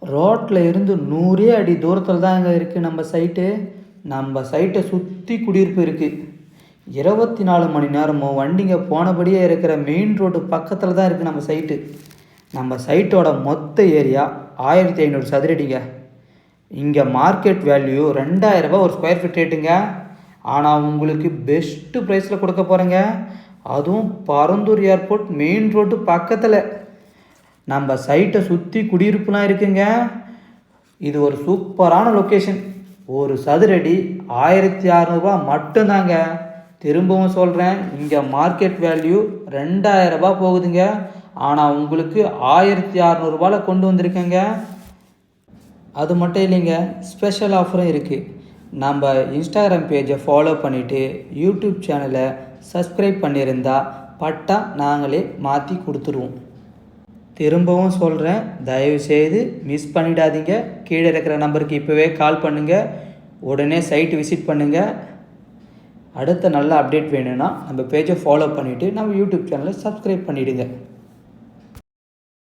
ரோட்டில் இருந்து 100 அடி தூரத்தில் தாங்க இருக்குது நம்ம சைட்டு. நம்ம சைட்டை சுற்றி குடியிருப்பு இருக்குது. 24 மணி நேரமும் வண்டிங்க போனபடியே இருக்கிற மெயின் ரோடு பக்கத்தில் தான் இருக்குது நம்ம சைட்டு. நம்ம சைட்டோட மொத்த ஏரியா 1500 சதுரடிங்க. இங்கே மார்க்கெட் வேல்யூ 2000 ரூபாய் ஒரு ஸ்கொயர் ஃபீட் ரேட்டுங்க. ஆனால் உங்களுக்கு பெஸ்ட்டு ப்ரைஸில் கொடுக்க போகிறேங்க. அதுவும் பரந்தூர் ஏர்போர்ட் மெயின் ரோடு பக்கத்தில். நம்ம சைட்டை சுற்றி குடியிருப்புலாம் இருக்குங்க. இது ஒரு சூப்பரான லொக்கேஷன். ஒரு சதுரடி 1600 ரூபா மட்டும்தாங்க. திரும்பவும் சொல்கிறேன், இங்கே மார்க்கெட் வேல்யூ 2000 ரூபாய் போகுதுங்க. ஆனால் உங்களுக்கு 1600 ரூபாயில் கொண்டு வந்திருக்கேங்க. அது மட்டும் இல்லைங்க, ஸ்பெஷல் ஆஃபரும் இருக்குது. நம்ம இன்ஸ்டாகிராம் பேஜை ஃபாலோ பண்ணிவிட்டு யூடியூப் சேனலை சப்ஸ்கிரைப் பண்ணியிருந்தால் பட்டா நாங்களே மாற்றி கொடுத்துருவோம். திரும்பவும் சொல்கிறேன், தயவுசெய்து மிஸ் பண்ணிடாதீங்க. கீழே இருக்கிற நம்பருக்கு இப்போவே கால் பண்ணுங்கள். உடனே சைட் விசிட் பண்ணுங்கள். அடுத்த நல்ல அப்டேட் வேணும்னா நம்ம பேஜை ஃபாலோ பண்ணிவிட்டு நம்ம யூடியூப் சேனலை சப்ஸ்கிரைப் பண்ணிவிடுங்க.